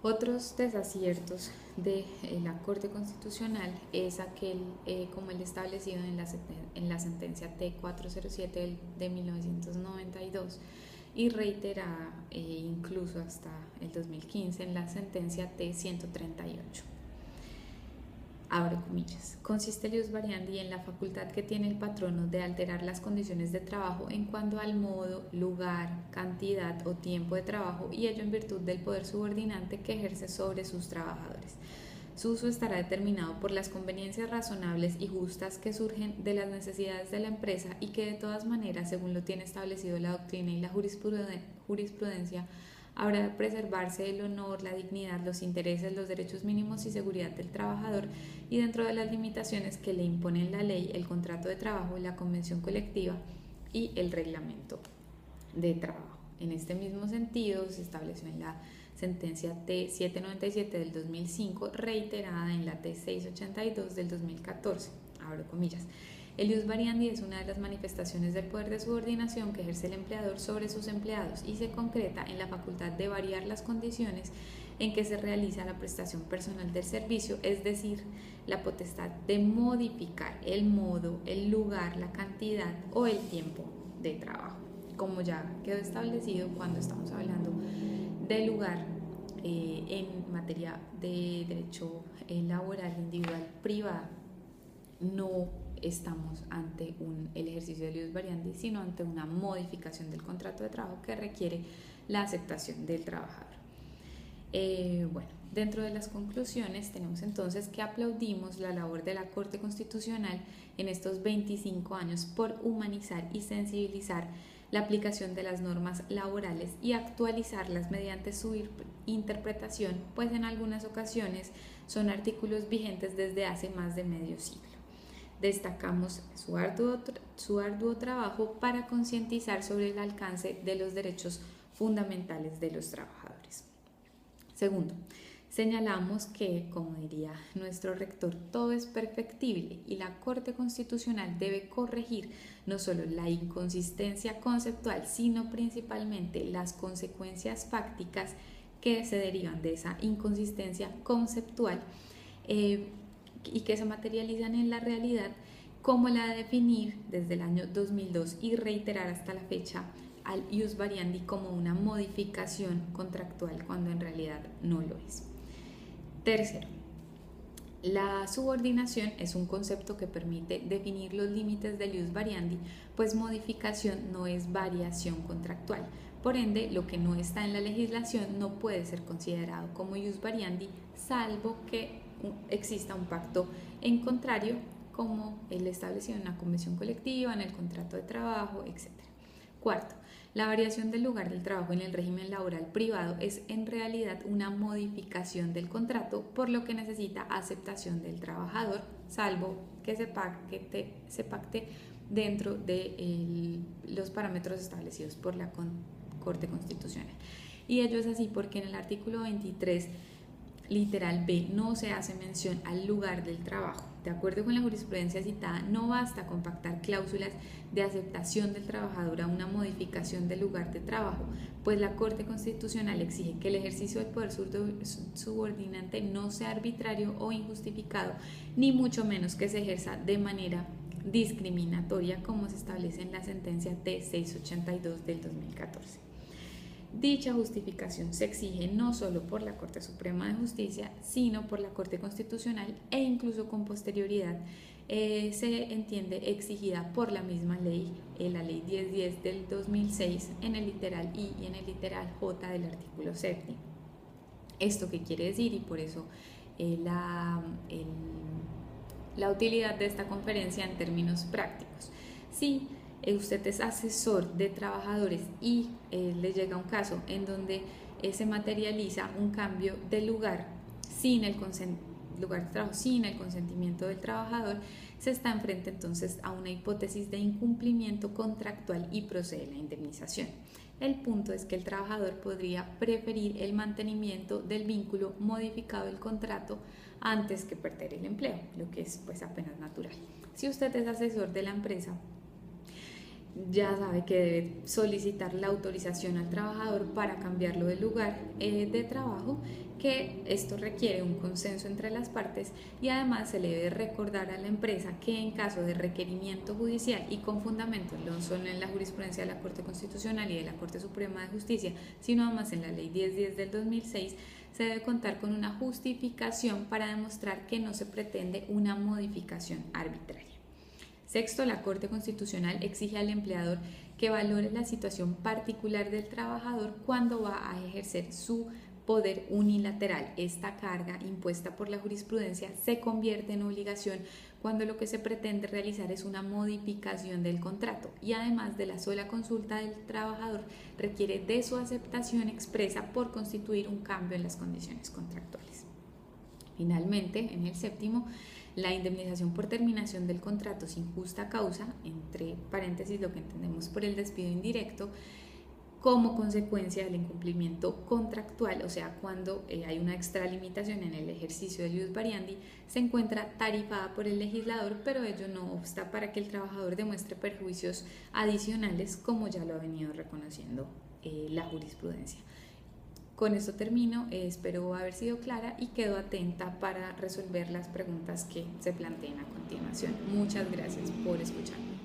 Otros desaciertos de la Corte Constitucional es aquel, como el establecido en la sentencia T407 de 1992 y reiterada incluso hasta el 2015 en la sentencia T138. Abre comillas. Consiste el ius variandi en la facultad que tiene el patrono de alterar las condiciones de trabajo en cuanto al modo, lugar, cantidad o tiempo de trabajo, y ello en virtud del poder subordinante que ejerce sobre sus trabajadores. Su uso estará determinado por las conveniencias razonables y justas que surgen de las necesidades de la empresa y que de todas maneras, según lo tiene establecido la doctrina y la jurisprudencia, habrá de preservarse el honor, la dignidad, los intereses, los derechos mínimos y seguridad del trabajador, y dentro de las limitaciones que le imponen la ley, el contrato de trabajo, la convención colectiva y el reglamento de trabajo. En este mismo sentido, se estableció en la sentencia T797 del 2005, reiterada en la T682 del 2014. Abro comillas. El ius variandi es una de las manifestaciones del poder de subordinación que ejerce el empleador sobre sus empleados y se concreta en la facultad de variar las condiciones en que se realiza la prestación personal del servicio, es decir, la potestad de modificar el modo, el lugar, la cantidad o el tiempo de trabajo, como ya quedó establecido cuando estamos hablando del lugar en materia de derecho laboral individual privado. No estamos ante el ejercicio del ius variandi, sino ante una modificación del contrato de trabajo que requiere la aceptación del trabajador. Bueno, dentro de las conclusiones tenemos entonces que aplaudimos la labor de la Corte Constitucional en estos 25 años por humanizar y sensibilizar la aplicación de las normas laborales y actualizarlas mediante su interpretación, pues en algunas ocasiones son artículos vigentes desde hace más de medio siglo. Destacamos su arduo trabajo para concientizar sobre el alcance de los derechos fundamentales de los trabajadores. Segundo, señalamos que, como diría nuestro rector, todo es perfectible y la Corte Constitucional debe corregir no solo la inconsistencia conceptual, sino principalmente las consecuencias fácticas que se derivan de esa inconsistencia conceptual y que se materializan en la realidad, como la de definir desde el año 2002 y reiterar hasta la fecha al ius variandi como una modificación contractual cuando en realidad no lo es. Tercero, la subordinación es un concepto que permite definir los límites del ius variandi, pues modificación no es variación contractual. Por ende, lo que no está en la legislación no puede ser considerado como ius variandi, salvo que exista un pacto en contrario, como el establecido en la convención colectiva, en el contrato de trabajo, etc. Cuarto, la variación del lugar del trabajo en el régimen laboral privado es en realidad una modificación del contrato, por lo que necesita aceptación del trabajador, salvo que se pacte dentro de los parámetros establecidos por la Corte Constitucional. Y ello es así porque en el artículo 23, literal B, no se hace mención al lugar del trabajo. De acuerdo con la jurisprudencia citada, no basta con pactar cláusulas de aceptación del trabajador a una modificación del lugar de trabajo, pues la Corte Constitucional exige que el ejercicio del poder subordinante no sea arbitrario o injustificado, ni mucho menos que se ejerza de manera discriminatoria, como se establece en la sentencia T682 del 2014. Dicha justificación se exige no solo por la Corte Suprema de Justicia, sino por la Corte Constitucional e incluso con posterioridad se entiende exigida por la misma ley, la Ley 1010 del 2006, en el literal I y en el literal J del artículo 7. ¿Esto qué quiere decir? Y por eso la utilidad de esta conferencia en términos prácticos. Sí, usted es asesor de trabajadores y le llega un caso en donde se materializa un cambio de lugar sin el lugar de trabajo sin el consentimiento del trabajador, se está enfrente entonces a una hipótesis de incumplimiento contractual y procede la indemnización. El punto es que el trabajador podría preferir el mantenimiento del vínculo modificado del contrato antes que perder el empleo, lo que es pues apenas natural. Si usted es asesor de la empresa, ya sabe que debe solicitar la autorización al trabajador para cambiarlo de lugar de trabajo, que esto requiere un consenso entre las partes, y además se le debe recordar a la empresa que en caso de requerimiento judicial y con fundamento no solo en la jurisprudencia de la Corte Constitucional y de la Corte Suprema de Justicia, sino además en la Ley 1010 del 2006, se debe contar con una justificación para demostrar que no se pretende una modificación arbitraria. Sexto, la Corte Constitucional exige al empleador que valore la situación particular del trabajador cuando va a ejercer su poder unilateral. Esta carga impuesta por la jurisprudencia se convierte en obligación cuando lo que se pretende realizar es una modificación del contrato, y además de la sola consulta del trabajador requiere de su aceptación expresa por constituir un cambio en las condiciones contractuales. Finalmente, en el séptimo, la indemnización por terminación del contrato sin justa causa, entre paréntesis lo que entendemos por el despido indirecto, como consecuencia del incumplimiento contractual, o sea, cuando hay una extralimitación en el ejercicio del ius variandi, se encuentra tarifada por el legislador, pero ello no obsta para que el trabajador demuestre perjuicios adicionales, como ya lo ha venido reconociendo la jurisprudencia. Con esto termino, espero haber sido clara y quedo atenta para resolver las preguntas que se planteen a continuación. Muchas gracias por escucharme.